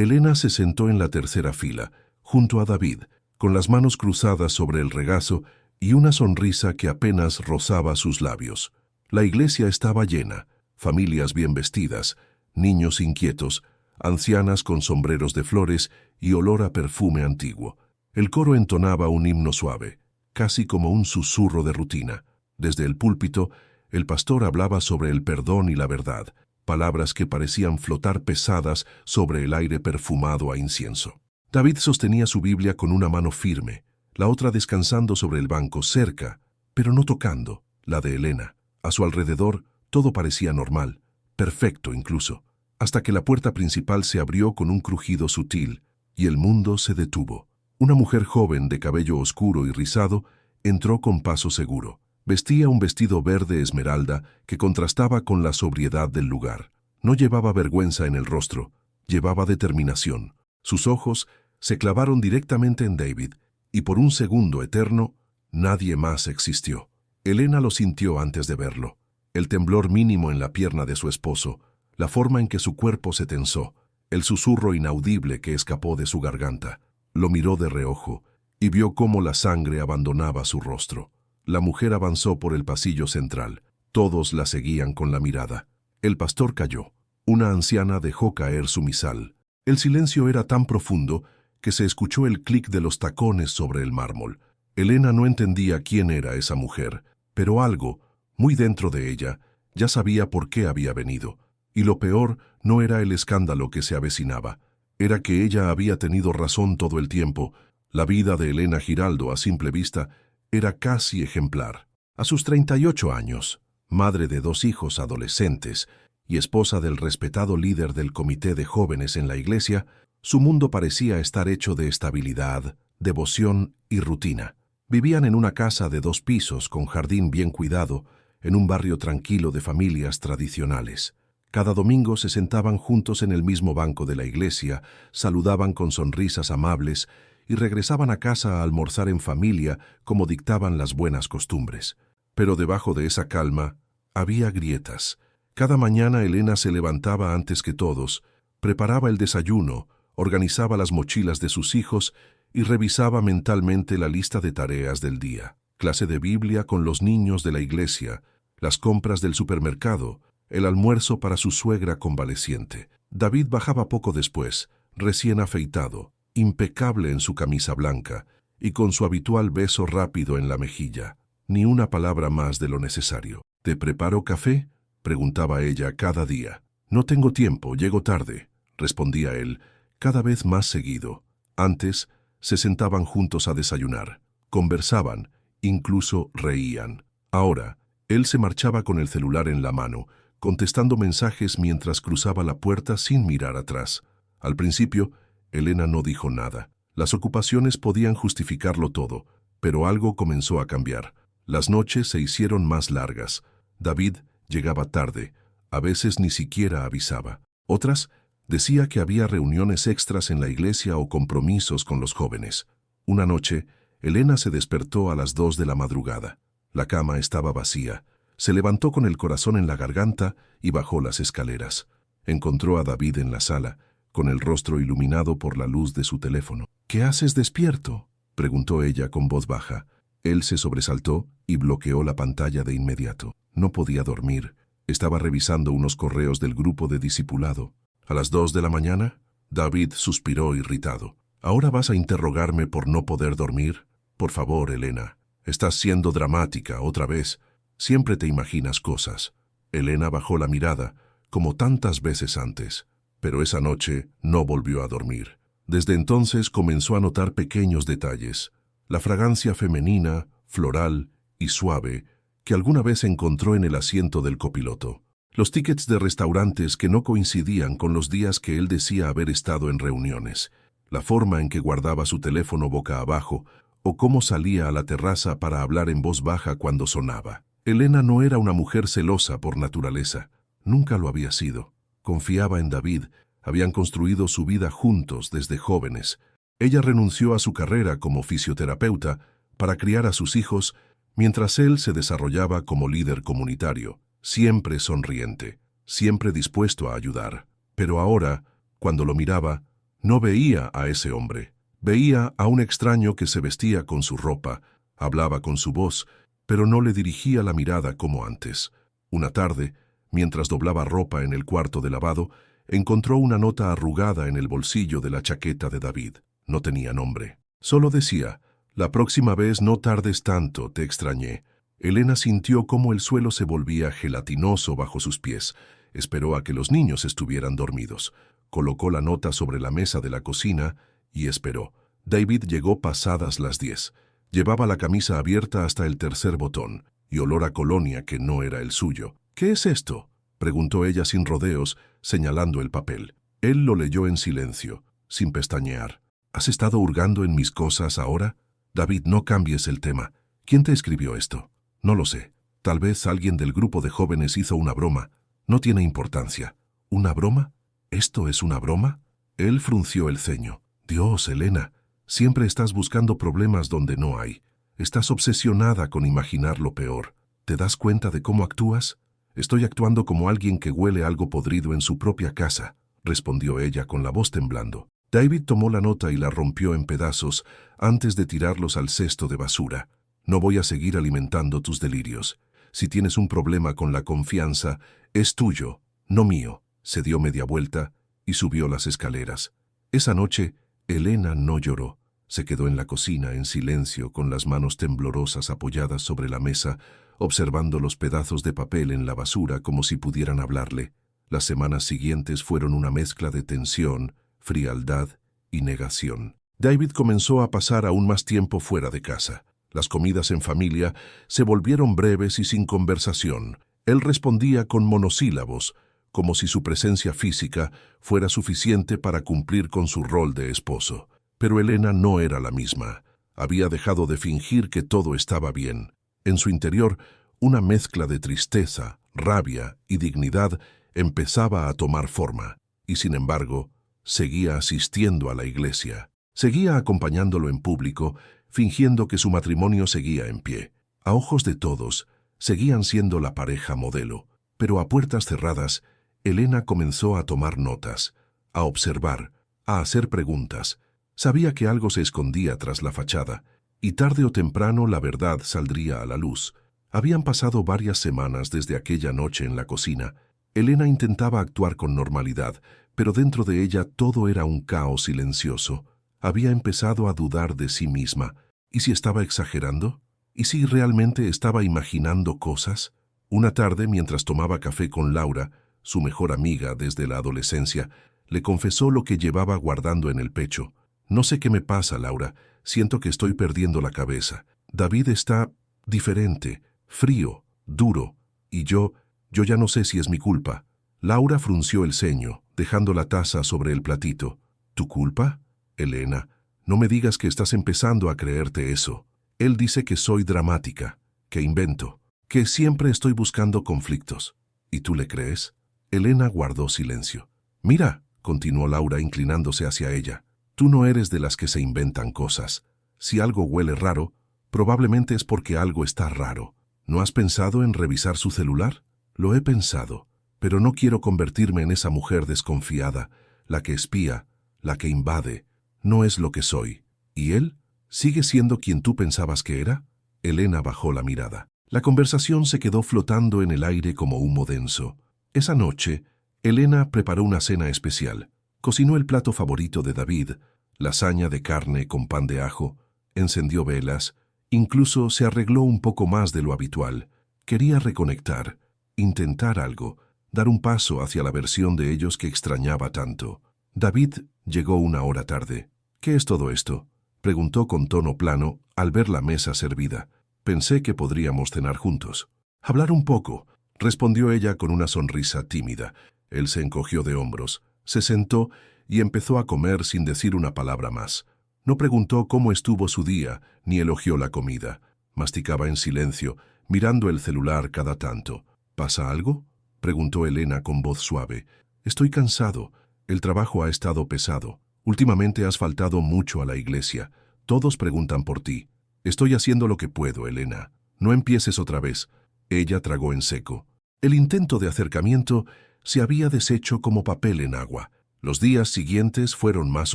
Elena se sentó en la tercera fila, junto a David, con las manos cruzadas sobre el regazo y una sonrisa que apenas rozaba sus labios. La iglesia estaba llena, familias bien vestidas, niños inquietos, ancianas con sombreros de flores y olor a perfume antiguo. El coro entonaba un himno suave, casi como un susurro de rutina. Desde el púlpito, el pastor hablaba sobre el perdón y la verdad, palabras que parecían flotar pesadas sobre el aire perfumado a incienso. David sostenía su Biblia con una mano firme, la otra descansando sobre el banco cerca, pero no tocando, la de Elena. A su alrededor, todo parecía normal, perfecto incluso, hasta que la puerta principal se abrió con un crujido sutil y el mundo se detuvo. Una mujer joven de cabello oscuro y rizado entró con paso seguro. Vestía un vestido verde esmeralda que contrastaba con la sobriedad del lugar. No llevaba vergüenza en el rostro, llevaba determinación. Sus ojos se clavaron directamente en David, y por un segundo eterno, nadie más existió. Elena lo sintió antes de verlo. El temblor mínimo en la pierna de su esposo, la forma en que su cuerpo se tensó, el susurro inaudible que escapó de su garganta. Lo miró de reojo y vio cómo la sangre abandonaba su rostro. La mujer avanzó por el pasillo central. Todos la seguían con la mirada. El pastor calló. Una anciana dejó caer su misal. El silencio era tan profundo que se escuchó el clic de los tacones sobre el mármol. Elena no entendía quién era esa mujer, pero algo, muy dentro de ella, ya sabía por qué había venido. Y lo peor no era el escándalo que se avecinaba. Era que ella había tenido razón todo el tiempo. La vida de Elena Giraldo, a simple vista, era casi ejemplar. A sus 38 años, madre de 2 hijos adolescentes y esposa del respetado líder del comité de jóvenes en la iglesia, su mundo parecía estar hecho de estabilidad, devoción y rutina. Vivían en una casa de 2 pisos con jardín bien cuidado, en un barrio tranquilo de familias tradicionales. Cada domingo se sentaban juntos en el mismo banco de la iglesia, saludaban con sonrisas amables y regresaban a casa a almorzar en familia como dictaban las buenas costumbres. Pero debajo de esa calma había grietas. Cada mañana Elena se levantaba antes que todos, preparaba el desayuno, organizaba las mochilas de sus hijos y revisaba mentalmente la lista de tareas del día. Clase de Biblia con los niños de la iglesia, las compras del supermercado, el almuerzo para su suegra convaleciente. David bajaba poco después, recién afeitado, impecable en su camisa blanca y con su habitual beso rápido en la mejilla. Ni una palabra más de lo necesario. ¿Te preparo café?, preguntaba ella cada día. No tengo tiempo, llego tarde, respondía él, cada vez más seguido. Antes, se sentaban juntos a desayunar, conversaban, incluso reían. Ahora, él se marchaba con el celular en la mano, contestando mensajes mientras cruzaba la puerta sin mirar atrás. Al principio, Elena no dijo nada. Las ocupaciones podían justificarlo todo, pero algo comenzó a cambiar. Las noches se hicieron más largas. David llegaba tarde, a veces ni siquiera avisaba. Otras, decía que había reuniones extras en la iglesia o compromisos con los jóvenes. Una noche, Elena se despertó a las 2 de la madrugada. La cama estaba vacía. Se levantó con el corazón en la garganta y bajó las escaleras. Encontró a David en la sala, con el rostro iluminado por la luz de su teléfono. «¿Qué haces despierto?», preguntó ella con voz baja. Él se sobresaltó y bloqueó la pantalla de inmediato. No podía dormir. Estaba revisando unos correos del grupo de discipulado. ¿A las 2 de la mañana? David suspiró irritado. ¿Ahora vas a interrogarme por no poder dormir? Por favor, Elena. Estás siendo dramática otra vez. Siempre te imaginas cosas. Elena bajó la mirada, como tantas veces antes. Pero esa noche no volvió a dormir. Desde entonces comenzó a notar pequeños detalles. La fragancia femenina, floral y suave que alguna vez encontró en el asiento del copiloto. Los tickets de restaurantes que no coincidían con los días que él decía haber estado en reuniones. La forma en que guardaba su teléfono boca abajo o cómo salía a la terraza para hablar en voz baja cuando sonaba. Elena no era una mujer celosa por naturaleza. Nunca lo había sido. Confiaba en David. Habían construido su vida juntos desde jóvenes. Ella renunció a su carrera como fisioterapeuta para criar a sus hijos mientras él se desarrollaba como líder comunitario, siempre sonriente, siempre dispuesto a ayudar. Pero ahora, cuando lo miraba, No veía a ese hombre. Veía a un extraño que se vestía con su ropa, hablaba con su voz, pero no le dirigía la mirada como antes. Una tarde, mientras doblaba ropa en el cuarto de lavado, encontró una nota arrugada en el bolsillo de la chaqueta de David. No tenía nombre. Solo decía: «La próxima vez no tardes tanto, te extrañé». Elena sintió cómo el suelo se volvía gelatinoso bajo sus pies. Esperó a que los niños estuvieran dormidos. Colocó la nota sobre la mesa de la cocina y esperó. David llegó pasadas las 10. Llevaba la camisa abierta hasta el tercer botón y olor a colonia que no era el suyo. «¿Qué es esto?», preguntó ella sin rodeos, señalando el papel. Él lo leyó en silencio, sin pestañear. «¿Has estado hurgando en mis cosas ahora? David, no cambies el tema. ¿Quién te escribió esto?» «No lo sé. Tal vez alguien del grupo de jóvenes hizo una broma. No tiene importancia». «¿Una broma? ¿Esto es una broma?». Él frunció el ceño. «Dios, Elena, siempre estás buscando problemas donde no hay. Estás obsesionada con imaginar lo peor. ¿Te das cuenta de cómo actúas?». «Estoy actuando como alguien que huele algo podrido en su propia casa», respondió ella con la voz temblando. David tomó la nota y la rompió en pedazos antes de tirarlos al cesto de basura. «No voy a seguir alimentando tus delirios. Si tienes un problema con la confianza, es tuyo, no mío». Se dio media vuelta y subió las escaleras. Esa noche, Elena no lloró. Se quedó en la cocina en silencio, con las manos temblorosas apoyadas sobre la mesa, observando los pedazos de papel en la basura como si pudieran hablarle. Las semanas siguientes fueron una mezcla de tensión, frialdad y negación. David comenzó a pasar aún más tiempo fuera de casa. Las comidas en familia se volvieron breves y sin conversación. Él respondía con monosílabos, como si su presencia física fuera suficiente para cumplir con su rol de esposo. Pero Elena no era la misma. Había dejado de fingir que todo estaba bien. En su interior, una mezcla de tristeza, rabia y dignidad empezaba a tomar forma, y sin embargo, seguía asistiendo a la iglesia. Seguía acompañándolo en público, fingiendo que su matrimonio seguía en pie. A ojos de todos, seguían siendo la pareja modelo, pero a puertas cerradas, Elena comenzó a tomar notas, a observar, a hacer preguntas. Sabía que algo se escondía tras la fachada, y tarde o temprano la verdad saldría a la luz. Habían pasado varias semanas desde aquella noche en la cocina. Elena intentaba actuar con normalidad, pero dentro de ella todo era un caos silencioso. Había empezado a dudar de sí misma. ¿Y si estaba exagerando? ¿Y si realmente estaba imaginando cosas? Una tarde, mientras tomaba café con Laura, su mejor amiga desde la adolescencia, le confesó lo que llevaba guardando en el pecho. «No sé qué me pasa, Laura. Siento que estoy perdiendo la cabeza. David está diferente, frío, duro, y yo ya no sé si es mi culpa». Laura frunció el ceño, dejando la taza sobre el platito. «¿Tu culpa? Elena, no me digas que estás empezando a creerte eso. Él dice que soy dramática, que invento, que siempre estoy buscando conflictos. ¿Y tú le crees?». Elena guardó silencio. «Mira», continuó Laura inclinándose hacia ella, «tú no eres de las que se inventan cosas. Si algo huele raro, probablemente es porque algo está raro. ¿No has pensado en revisar su celular?». «Lo he pensado, pero no quiero convertirme en esa mujer desconfiada, la que espía, la que invade. No es lo que soy». «¿Y él? ¿Sigue siendo quien tú pensabas que era?». Elena bajó la mirada. La conversación se quedó flotando en el aire como humo denso. Esa noche, Elena preparó una cena especial. Cocinó el plato favorito de David, lasaña de carne con pan de ajo, encendió velas, incluso se arregló un poco más de lo habitual. Quería reconectar, intentar algo, dar un paso hacia la versión de ellos que extrañaba tanto. David llegó una hora tarde. «¿Qué es todo esto?», preguntó con tono plano al ver la mesa servida. «Pensé que podríamos cenar juntos». «Hablar un poco», respondió ella con una sonrisa tímida. Él se encogió de hombros, se sentó y empezó a comer sin decir una palabra más. No preguntó cómo estuvo su día, ni elogió la comida. Masticaba en silencio, mirando el celular cada tanto. «¿Pasa algo?», preguntó Elena con voz suave. «Estoy cansado. El trabajo ha estado pesado. Últimamente has faltado mucho a la iglesia. Todos preguntan por ti». «Estoy haciendo lo que puedo, Elena. No empieces otra vez». Ella tragó en seco. El intento de acercamiento se había deshecho como papel en agua. Los días siguientes fueron más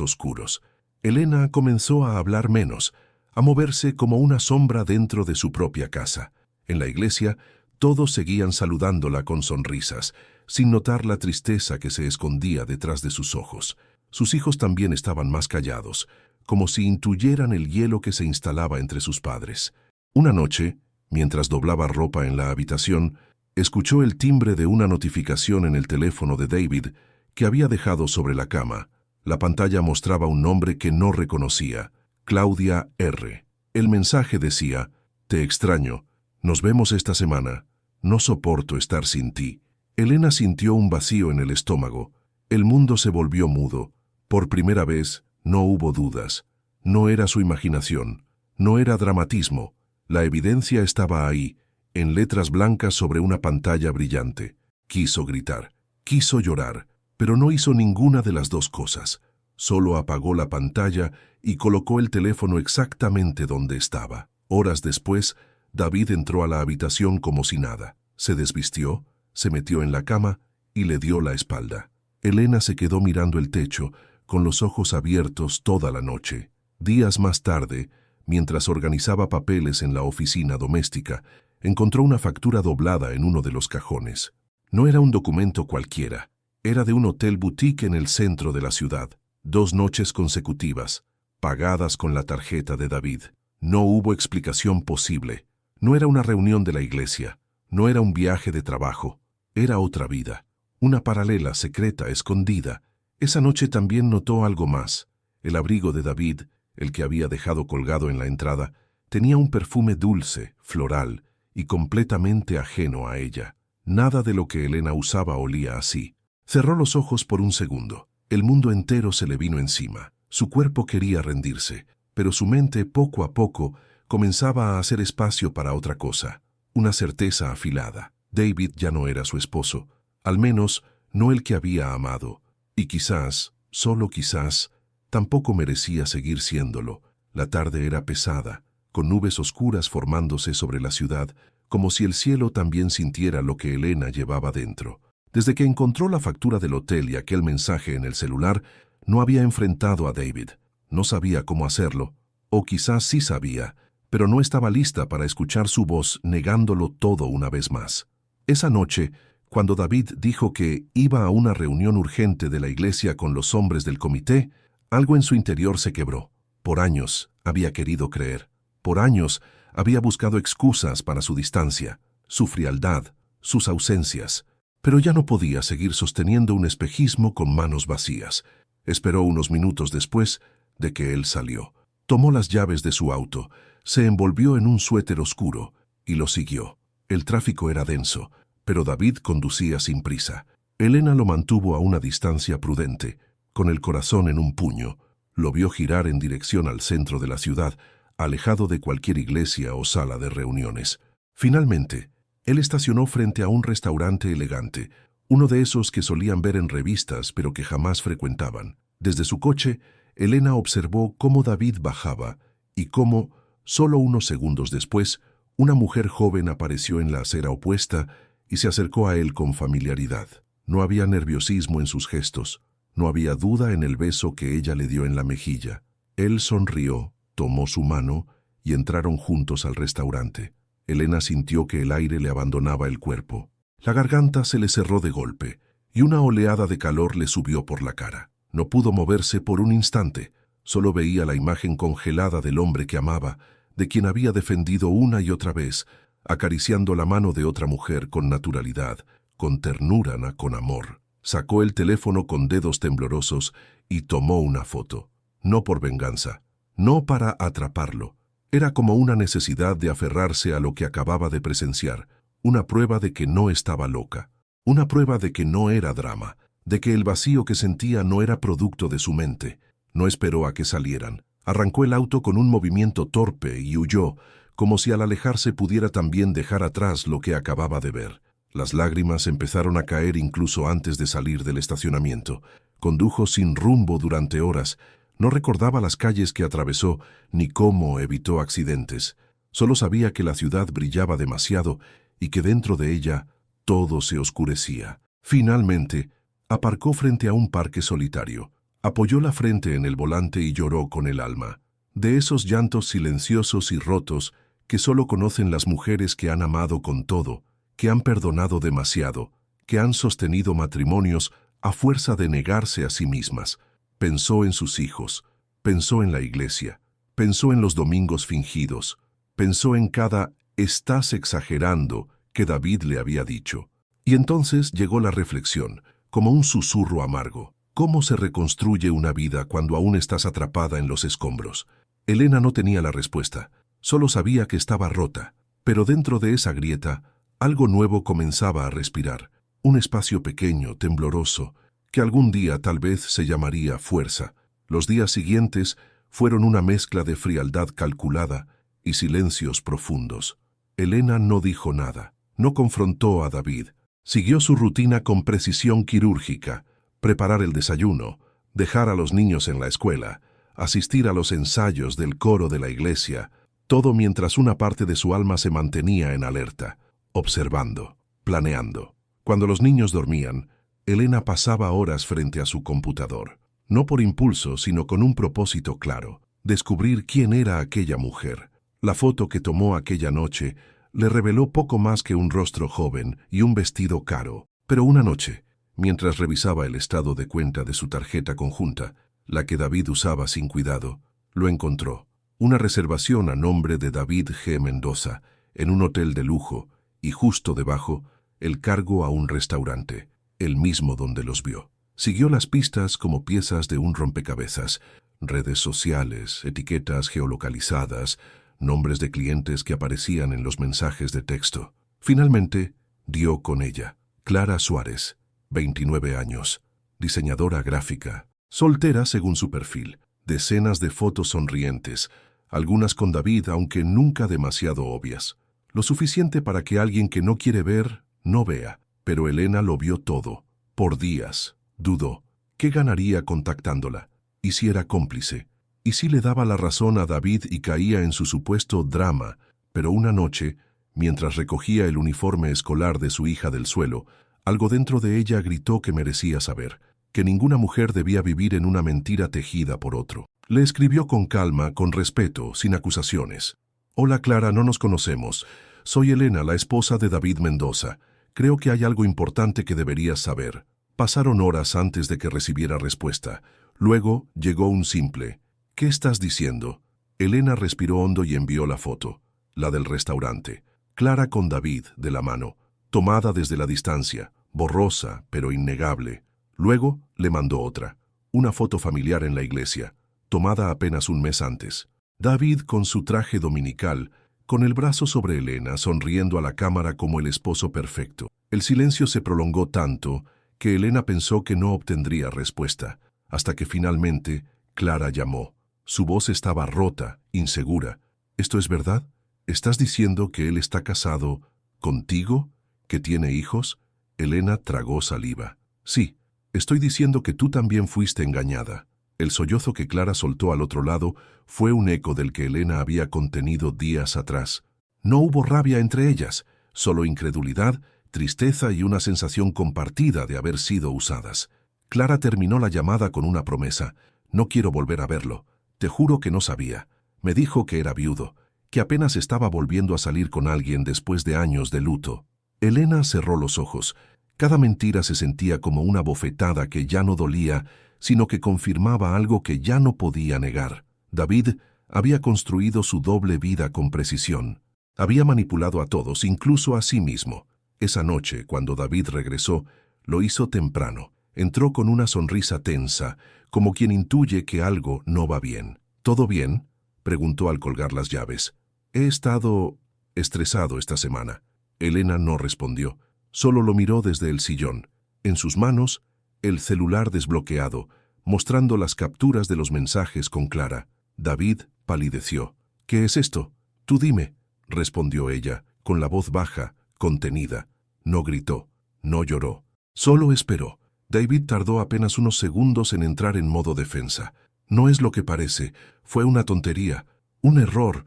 oscuros. Elena comenzó a hablar menos, a moverse como una sombra dentro de su propia casa. En la iglesia, todos seguían saludándola con sonrisas, sin notar la tristeza que se escondía detrás de sus ojos. Sus hijos también estaban más callados, como si intuyeran el hielo que se instalaba entre sus padres. Una noche, mientras doblaba ropa en la habitación, escuchó el timbre de una notificación en el teléfono de David que había dejado sobre la cama. La pantalla mostraba un nombre que no reconocía, Claudia R. El mensaje decía: «Te extraño. Nos vemos esta semana. No soporto estar sin ti». Elena sintió un vacío en el estómago. El mundo se volvió mudo. Por primera vez, no hubo dudas. No era su imaginación. No era dramatismo. La evidencia estaba ahí, en letras blancas sobre una pantalla brillante. Quiso gritar. Quiso llorar. Pero no hizo ninguna de las dos cosas. Solo apagó la pantalla y colocó el teléfono exactamente donde estaba. Horas después, David entró a la habitación como si nada. Se desvistió, se metió en la cama y le dio la espalda. Elena se quedó mirando el techo, con los ojos abiertos toda la noche. Días más tarde, mientras organizaba papeles en la oficina doméstica, encontró una factura doblada en uno de los cajones. No era un documento cualquiera. Era de un hotel boutique en el centro de la ciudad. 2 noches consecutivas, pagadas con la tarjeta de David. No hubo explicación posible. No era una reunión de la iglesia. No era un viaje de trabajo. Era otra vida. Una paralela secreta, escondida. Esa noche también notó algo más. El abrigo de David, el que había dejado colgado en la entrada, tenía un perfume dulce, floral y completamente ajeno a ella. Nada de lo que Elena usaba olía así. Cerró los ojos por un segundo. El mundo entero se le vino encima. Su cuerpo quería rendirse, pero su mente poco a poco comenzaba a hacer espacio para otra cosa. Una certeza afilada. David ya no era su esposo, al menos no el que había amado. Y quizás, solo quizás, tampoco merecía seguir siéndolo. La tarde era pesada, con nubes oscuras formándose sobre la ciudad, como si el cielo también sintiera lo que Elena llevaba dentro. Desde que encontró la factura del hotel y aquel mensaje en el celular, no había enfrentado a David. No sabía cómo hacerlo, o quizás sí sabía, pero no estaba lista para escuchar su voz negándolo todo una vez más. Esa noche, cuando David dijo que iba a una reunión urgente de la iglesia con los hombres del comité, algo en su interior se quebró. Por años había querido creer. Por años había buscado excusas para su distancia, su frialdad, sus ausencias. Pero ya no podía seguir sosteniendo un espejismo con manos vacías. Esperó unos minutos después de que él salió. Tomó las llaves de su auto, se envolvió en un suéter oscuro y lo siguió. El tráfico era denso, pero David conducía sin prisa. Elena lo mantuvo a una distancia prudente, con el corazón en un puño. Lo vio girar en dirección al centro de la ciudad, alejado de cualquier iglesia o sala de reuniones. Finalmente, él estacionó frente a un restaurante elegante, uno de esos que solían ver en revistas pero que jamás frecuentaban. Desde su coche, Elena observó cómo David bajaba y cómo, solo unos segundos después, una mujer joven apareció en la acera opuesta y se acercó a él con familiaridad. No había nerviosismo en sus gestos, no había duda en el beso que ella le dio en la mejilla. Él sonrió, tomó su mano y entraron juntos al restaurante. Elena sintió que el aire le abandonaba el cuerpo. La garganta se le cerró de golpe y una oleada de calor le subió por la cara. No pudo moverse por un instante. Solo veía la imagen congelada del hombre que amaba, de quien había defendido una y otra vez, acariciando la mano de otra mujer con naturalidad, con ternura, con amor. Sacó el teléfono con dedos temblorosos y tomó una foto. No por venganza, no para atraparlo. Era como una necesidad de aferrarse a lo que acababa de presenciar, una prueba de que no estaba loca, una prueba de que no era drama, de que el vacío que sentía no era producto de su mente. No esperó a que salieran. Arrancó el auto con un movimiento torpe y huyó, como si al alejarse pudiera también dejar atrás lo que acababa de ver. Las lágrimas empezaron a caer incluso antes de salir del estacionamiento. Condujo sin rumbo durante horas. No recordaba las calles que atravesó ni cómo evitó accidentes. Solo sabía que la ciudad brillaba demasiado y que dentro de ella todo se oscurecía. Finalmente, Aparcó frente a un parque solitario. Apoyó la frente en el volante y lloró con el alma. De esos llantos silenciosos y rotos que solo conocen las mujeres que han amado con todo, que han perdonado demasiado, que han sostenido matrimonios a fuerza de negarse a sí mismas. Pensó en sus hijos, pensó en la iglesia, pensó en los domingos fingidos, pensó en cada «estás exagerando» que David le había dicho. Y entonces llegó la reflexión, como un susurro amargo. ¿Cómo se reconstruye una vida cuando aún estás atrapada en los escombros? Elena no tenía la respuesta, solo sabía que estaba rota, pero dentro de esa grieta, algo nuevo comenzaba a respirar, un espacio pequeño, tembloroso, que algún día tal vez se llamaría fuerza. Los días siguientes fueron una mezcla de frialdad calculada y silencios profundos. Elena no dijo nada, no confrontó a David. Siguió su rutina con precisión quirúrgica: preparar el desayuno, dejar a los niños en la escuela, asistir a los ensayos del coro de la iglesia, todo mientras una parte de su alma se mantenía en alerta, observando, planeando. Cuando los niños dormían, Elena pasaba horas frente a su computador, no por impulso, sino con un propósito claro: descubrir quién era aquella mujer. La foto que tomó aquella noche le reveló poco más que un rostro joven y un vestido caro. Pero una noche, mientras revisaba el estado de cuenta de su tarjeta conjunta, la que David usaba sin cuidado, lo encontró. Una reservación a nombre de David G. Mendoza, en un hotel de lujo, y justo debajo, el cargo a un restaurante, el mismo donde los vio. Siguió las pistas como piezas de un rompecabezas: redes sociales, etiquetas geolocalizadas, nombres de clientes que aparecían en los mensajes de texto. Finalmente, dio con ella. Clara Suárez, 29 años, diseñadora gráfica, soltera según su perfil, decenas de fotos sonrientes, algunas con David, aunque nunca demasiado obvias. Lo suficiente para que alguien que no quiere ver, no vea. Pero Elena lo vio todo. Por días, dudó. ¿Qué ganaría contactándola? ¿Y si era cómplice? ¿Y si le daba la razón a David y caía en su supuesto drama? Pero una noche, mientras recogía el uniforme escolar de su hija del suelo, algo dentro de ella gritó que merecía saber, que ninguna mujer debía vivir en una mentira tejida por otro. Le escribió con calma, con respeto, sin acusaciones. «Hola Clara, no nos conocemos. Soy Elena, la esposa de David Mendoza. Creo que hay algo importante que deberías saber». Pasaron horas antes de que recibiera respuesta. Luego llegó un simple: «¿Qué estás diciendo?». Elena respiró hondo y envió la foto, la del restaurante. Clara con David de la mano, tomada desde la distancia, borrosa pero innegable. Luego le mandó otra, una foto familiar en la iglesia, tomada apenas un mes antes. David con su traje dominical, con el brazo sobre Elena, sonriendo a la cámara como el esposo perfecto. El silencio se prolongó tanto que Elena pensó que no obtendría respuesta, hasta que finalmente Clara llamó. Su voz estaba rota, insegura. «¿Esto es verdad? ¿Estás diciendo que él está casado contigo? ¿Que tiene hijos?». Elena tragó saliva. «Sí, estoy diciendo que tú también fuiste engañada». El sollozo que Clara soltó al otro lado fue un eco del que Elena había contenido días atrás. No hubo rabia entre ellas, solo incredulidad, tristeza y una sensación compartida de haber sido usadas. Clara terminó la llamada con una promesa: «No quiero volver a verlo. Te juro que no sabía. Me dijo que era viudo, que apenas estaba volviendo a salir con alguien después de años de luto». Elena cerró los ojos. Cada mentira se sentía como una bofetada que ya no dolía, sino que confirmaba algo que ya no podía negar. David había construido su doble vida con precisión. Había manipulado a todos, incluso a sí mismo. Esa noche, cuando David regresó, lo hizo temprano. Entró con una sonrisa tensa, como quien intuye que algo no va bien. «¿Todo bien?», preguntó al colgar las llaves. «He estado estresado esta semana». Elena no respondió, solo lo miró desde el sillón. En sus manos, el celular desbloqueado, mostrando las capturas de los mensajes con Clara. David palideció. «¿Qué es esto?». «Tú dime», respondió ella, con la voz baja, contenida. No gritó, no lloró, solo esperó. David tardó apenas unos segundos en entrar en modo defensa. «No es lo que parece, fue una tontería, un error.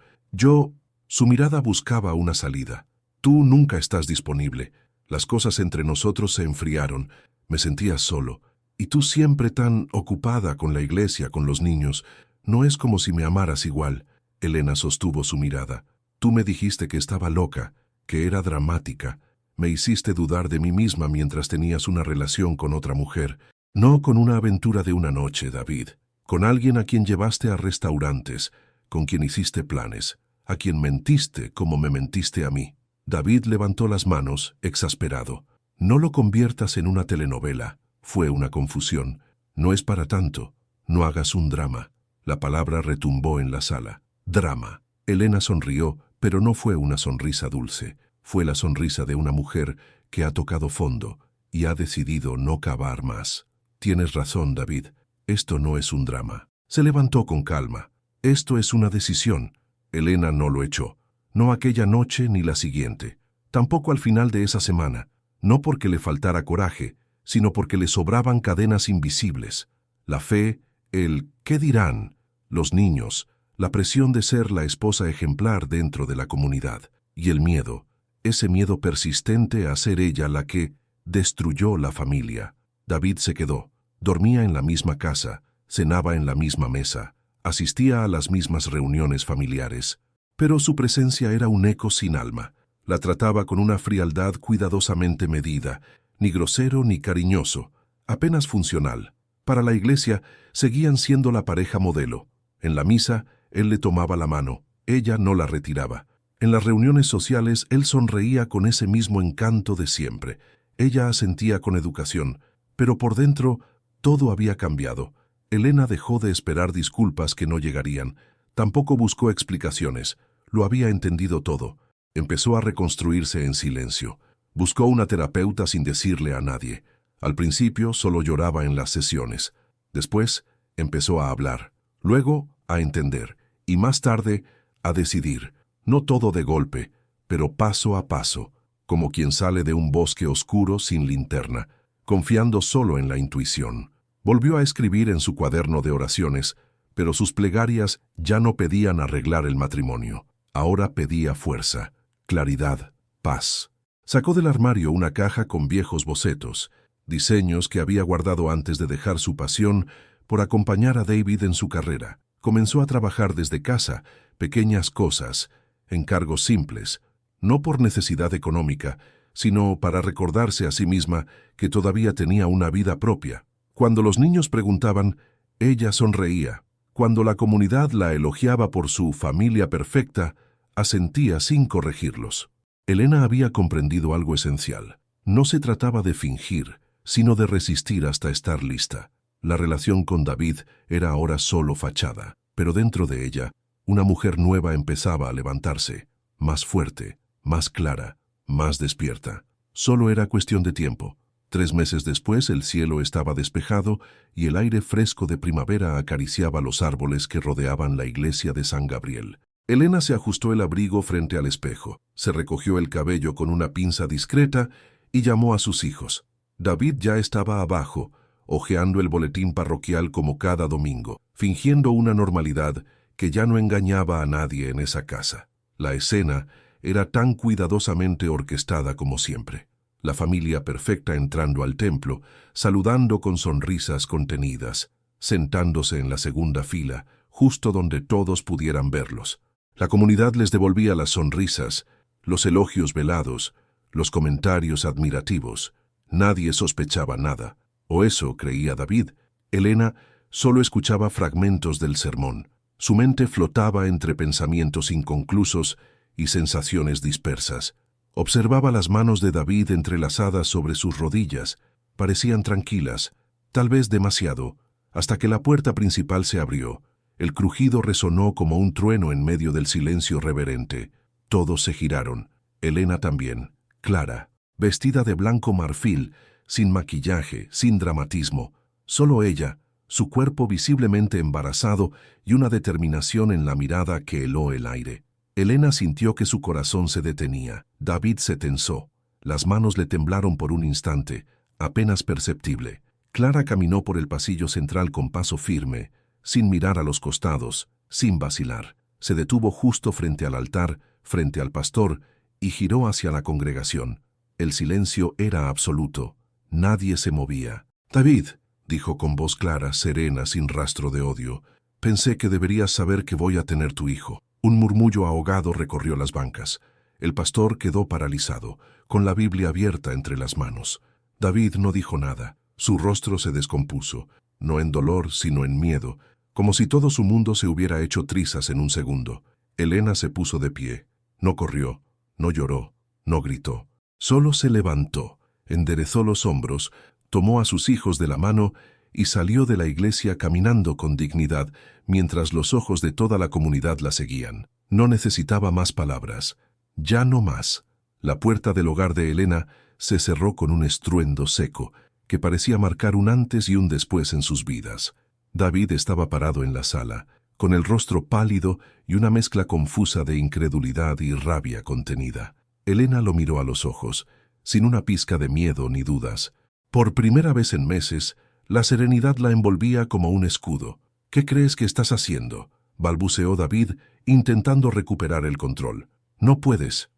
Su mirada buscaba una salida. «Tú nunca estás disponible. Las cosas entre nosotros se enfriaron. Me sentía solo. Y tú siempre tan ocupada con la iglesia, con los niños. No es como si me amaras igual. Elena sostuvo su mirada. Tú me dijiste que estaba loca, que era dramática. Me hiciste dudar de mí misma mientras tenías una relación con otra mujer. No con una aventura de una noche, David. Con alguien a quien llevaste a restaurantes, con quien hiciste planes, a quien mentiste como me mentiste a mí. David levantó las manos, exasperado. No lo conviertas en una telenovela. Fue una confusión. No es para tanto. No hagas un drama. La palabra retumbó en la sala. Drama. Elena sonrió, pero no fue una sonrisa dulce. Fue la sonrisa de una mujer que ha tocado fondo y ha decidido no cavar más. Tienes razón, David. Esto no es un drama. Se levantó con calma. Esto es una decisión. Elena no lo echó. No aquella noche ni la siguiente. Tampoco al final de esa semana. No porque le faltara coraje, sino porque le sobraban cadenas invisibles. La fe, el ¿qué dirán?, los niños, la presión de ser la esposa ejemplar dentro de la comunidad, y el miedo, ese miedo persistente a ser ella la que destruyó la familia. David se quedó, dormía en la misma casa, cenaba en la misma mesa, asistía a las mismas reuniones familiares, pero su presencia era un eco sin alma. La trataba con una frialdad cuidadosamente medida, ni grosero ni cariñoso, apenas funcional. Para la iglesia seguían siendo la pareja modelo. En la misa, él le tomaba la mano, ella no la retiraba. En las reuniones sociales, él sonreía con ese mismo encanto de siempre. Ella asentía con educación, pero por dentro todo había cambiado. Elena dejó de esperar disculpas que no llegarían. Tampoco buscó explicaciones. Lo había entendido todo. Empezó a reconstruirse en silencio. Buscó una terapeuta sin decirle a nadie. Al principio solo lloraba en las sesiones. Después empezó a hablar. Luego a entender. Y más tarde a decidir. No todo de golpe, pero paso a paso, como quien sale de un bosque oscuro sin linterna, confiando solo en la intuición. Volvió a escribir en su cuaderno de oraciones, pero sus plegarias ya no pedían arreglar el matrimonio. Ahora pedía fuerza, claridad, paz. Sacó del armario una caja con viejos bocetos, diseños que había guardado antes de dejar su pasión por acompañar a David en su carrera. Comenzó a trabajar desde casa, pequeñas cosas, encargos simples, no por necesidad económica, sino para recordarse a sí misma que todavía tenía una vida propia. Cuando los niños preguntaban, ella sonreía. Cuando la comunidad la elogiaba por su familia perfecta, asentía sin corregirlos. Elena había comprendido algo esencial. No se trataba de fingir, sino de resistir hasta estar lista. La relación con David era ahora solo fachada, pero dentro de ella, una mujer nueva empezaba a levantarse, más fuerte, más clara, más despierta. Solo era cuestión de tiempo. 3 meses después el cielo estaba despejado y el aire fresco de primavera acariciaba los árboles que rodeaban la iglesia de San Gabriel. Elena se ajustó el abrigo frente al espejo, se recogió el cabello con una pinza discreta y llamó a sus hijos. David ya estaba abajo, hojeando el boletín parroquial como cada domingo, fingiendo una normalidad que ya no engañaba a nadie en esa casa. La escena era tan cuidadosamente orquestada como siempre. La familia perfecta entrando al templo, saludando con sonrisas contenidas, sentándose en la segunda fila, justo donde todos pudieran verlos. La comunidad les devolvía las sonrisas, los elogios velados, los comentarios admirativos. Nadie sospechaba nada, o eso creía David. Elena solo escuchaba fragmentos del sermón. Su mente flotaba entre pensamientos inconclusos y sensaciones dispersas. Observaba las manos de David entrelazadas sobre sus rodillas. Parecían tranquilas, tal vez demasiado, hasta que la puerta principal se abrió. El crujido resonó como un trueno en medio del silencio reverente. Todos se giraron. Elena también, clara, vestida de blanco marfil, sin maquillaje, sin dramatismo. Solo ella, su cuerpo visiblemente embarazado y una determinación en la mirada que heló el aire. Elena sintió que su corazón se detenía. David se tensó. Las manos le temblaron por un instante, apenas perceptible. Clara caminó por el pasillo central con paso firme, sin mirar a los costados, sin vacilar. Se detuvo justo frente al altar, frente al pastor, y giró hacia la congregación. El silencio era absoluto. Nadie se movía. «David», dijo con voz clara, serena, sin rastro de odio, «pensé que deberías saber que voy a tener tu hijo». Un murmullo ahogado recorrió las bancas. El pastor quedó paralizado, con la Biblia abierta entre las manos. David no dijo nada. Su rostro se descompuso, no en dolor, sino en miedo, como si todo su mundo se hubiera hecho trizas en un segundo. Elena se puso de pie. No corrió, no lloró, no gritó. Solo se levantó, enderezó los hombros, tomó a sus hijos de la mano y salió de la iglesia caminando con dignidad, mientras los ojos de toda la comunidad la seguían. No necesitaba más palabras. Ya no más. La puerta del hogar de Elena se cerró con un estruendo seco, que parecía marcar un antes y un después en sus vidas. David estaba parado en la sala, con el rostro pálido y una mezcla confusa de incredulidad y rabia contenida. Elena lo miró a los ojos, sin una pizca de miedo ni dudas. Por primera vez en meses, la serenidad la envolvía como un escudo. «¿Qué crees que estás haciendo?», balbuceó David, intentando recuperar el control. «No puedes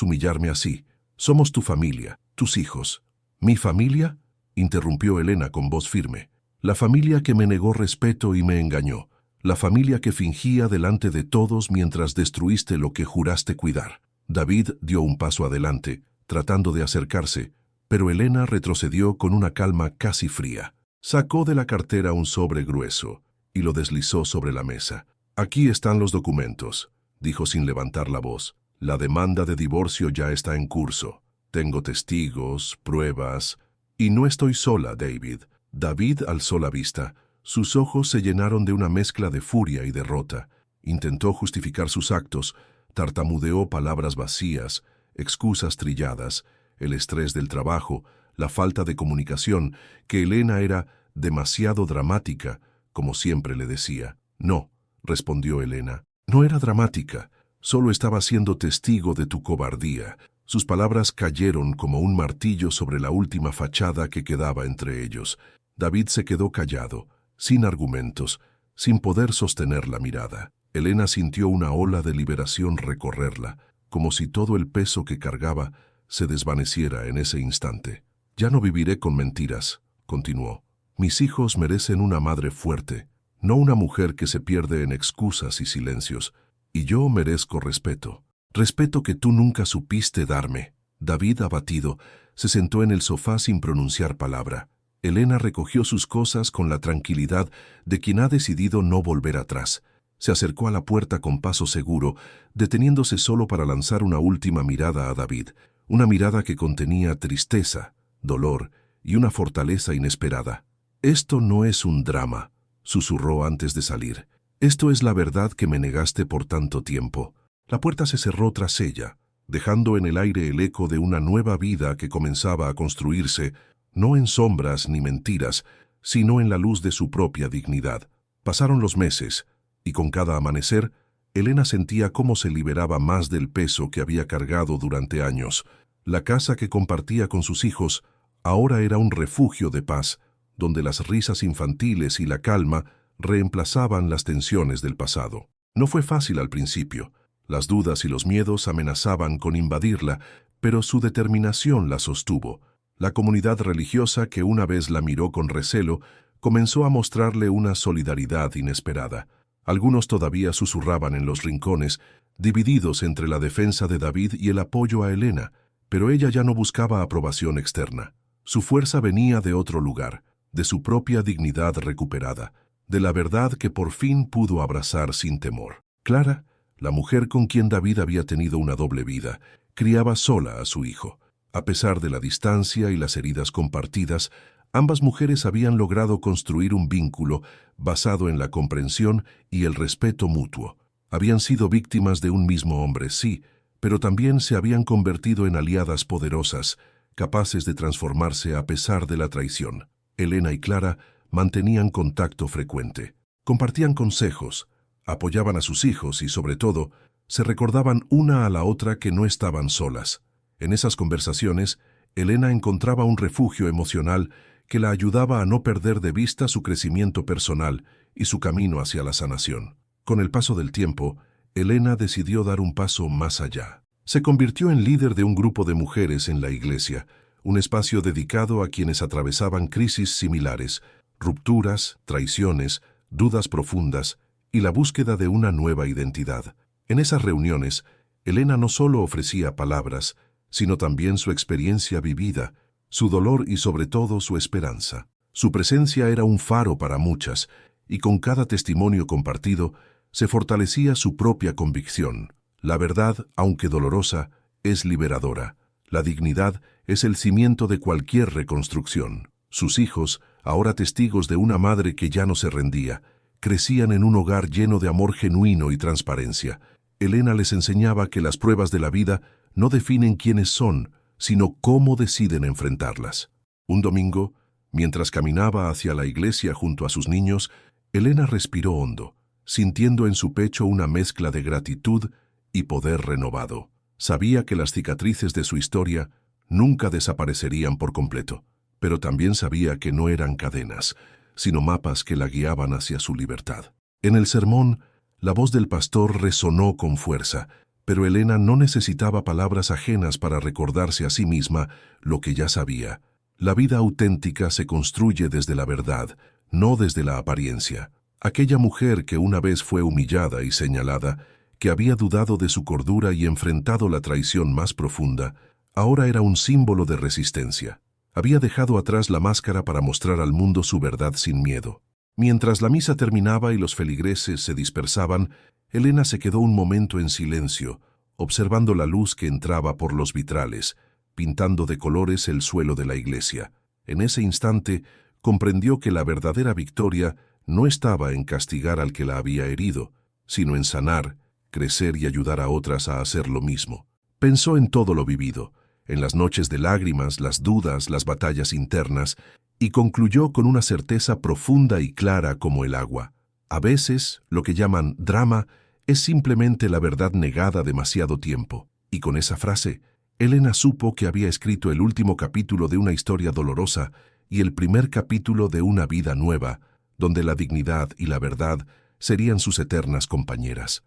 humillarme así. Somos tu familia, tus hijos». «¿Mi familia?», interrumpió Elena con voz firme. «La familia que me negó respeto y me engañó. La familia que fingía delante de todos mientras destruiste lo que juraste cuidar». David dio un paso adelante, tratando de acercarse, pero Elena retrocedió con una calma casi fría. Sacó de la cartera un sobre grueso y lo deslizó sobre la mesa. «Aquí están los documentos», dijo sin levantar la voz. «La demanda de divorcio ya está en curso. Tengo testigos, pruebas, y no estoy sola, David». David alzó la vista. Sus ojos se llenaron de una mezcla de furia y derrota. Intentó justificar sus actos, tartamudeó palabras vacías, excusas trilladas, el estrés del trabajo, la falta de comunicación, que Elena era demasiado dramática, como siempre le decía. «No», respondió Elena, «no era dramática, solo estaba siendo testigo de tu cobardía». Sus palabras cayeron como un martillo sobre la última fachada que quedaba entre ellos. David se quedó callado, sin argumentos, sin poder sostener la mirada. Elena sintió una ola de liberación recorrerla, como si todo el peso que cargaba se desvaneciera en ese instante. «Ya no viviré con mentiras», continuó. «Mis hijos merecen una madre fuerte, no una mujer que se pierde en excusas y silencios. Y yo merezco respeto. Respeto que tú nunca supiste darme». David, abatido, se sentó en el sofá sin pronunciar palabra. Elena recogió sus cosas con la tranquilidad de quien ha decidido no volver atrás. Se acercó a la puerta con paso seguro, deteniéndose solo para lanzar una última mirada a David, una mirada que contenía tristeza, dolor y una fortaleza inesperada. «Esto no es un drama», susurró antes de salir. «Esto es la verdad que me negaste por tanto tiempo». La puerta se cerró tras ella, dejando en el aire el eco de una nueva vida que comenzaba a construirse, no en sombras ni mentiras, sino en la luz de su propia dignidad. Pasaron los meses, y con cada amanecer, Elena sentía cómo se liberaba más del peso que había cargado durante años. La casa que compartía con sus hijos ahora era un refugio de paz, donde las risas infantiles y la calma reemplazaban las tensiones del pasado. No fue fácil al principio. Las dudas y los miedos amenazaban con invadirla, pero su determinación la sostuvo. La comunidad religiosa, que una vez la miró con recelo, comenzó a mostrarle una solidaridad inesperada. Algunos todavía susurraban en los rincones, divididos entre la defensa de David y el apoyo a Elena, pero ella ya no buscaba aprobación externa. Su fuerza venía de otro lugar, de su propia dignidad recuperada, de la verdad que por fin pudo abrazar sin temor. Clara, la mujer con quien David había tenido una doble vida, criaba sola a su hijo. A pesar de la distancia y las heridas compartidas, ambas mujeres habían logrado construir un vínculo basado en la comprensión y el respeto mutuo. Habían sido víctimas de un mismo hombre, sí, pero también se habían convertido en aliadas poderosas, capaces de transformarse a pesar de la traición. Elena y Clara mantenían contacto frecuente. Compartían consejos, apoyaban a sus hijos y, sobre todo, se recordaban una a la otra que no estaban solas. En esas conversaciones, Elena encontraba un refugio emocional que la ayudaba a no perder de vista su crecimiento personal y su camino hacia la sanación. Con el paso del tiempo, Elena decidió dar un paso más allá. Se convirtió en líder de un grupo de mujeres en la iglesia, un espacio dedicado a quienes atravesaban crisis similares, rupturas, traiciones, dudas profundas y la búsqueda de una nueva identidad. En esas reuniones, Elena no solo ofrecía palabras, sino también su experiencia vivida, su dolor y sobre todo su esperanza. Su presencia era un faro para muchas, y con cada testimonio compartido se fortalecía su propia convicción. La verdad, aunque dolorosa, es liberadora. La dignidad es el cimiento de cualquier reconstrucción. Sus hijos, ahora testigos de una madre que ya no se rendía, crecían en un hogar lleno de amor genuino y transparencia. Elena les enseñaba que las pruebas de la vida no definen quiénes son, sino cómo deciden enfrentarlas. Un domingo, mientras caminaba hacia la iglesia junto a sus niños, Elena respiró hondo, sintiendo en su pecho una mezcla de gratitud y poder renovado. Sabía que las cicatrices de su historia nunca desaparecerían por completo, pero también sabía que no eran cadenas, sino mapas que la guiaban hacia su libertad. En el sermón, la voz del pastor resonó con fuerza, pero Elena no necesitaba palabras ajenas para recordarse a sí misma lo que ya sabía. La vida auténtica se construye desde la verdad, no desde la apariencia. Aquella mujer que una vez fue humillada y señalada, que había dudado de su cordura y enfrentado la traición más profunda, ahora era un símbolo de resistencia. Había dejado atrás la máscara para mostrar al mundo su verdad sin miedo. Mientras la misa terminaba y los feligreses se dispersaban, Elena se quedó un momento en silencio, observando la luz que entraba por los vitrales, pintando de colores el suelo de la iglesia. En ese instante, comprendió que la verdadera victoria no estaba en castigar al que la había herido, sino en sanar, crecer y ayudar a otras a hacer lo mismo. Pensó en todo lo vivido, en las noches de lágrimas, las dudas, las batallas internas, y concluyó con una certeza profunda y clara como el agua. A veces, lo que llaman drama es simplemente la verdad negada demasiado tiempo. Y con esa frase, Elena supo que había escrito el último capítulo de una historia dolorosa y el primer capítulo de una vida nueva, donde la dignidad y la verdad serían sus eternas compañeras.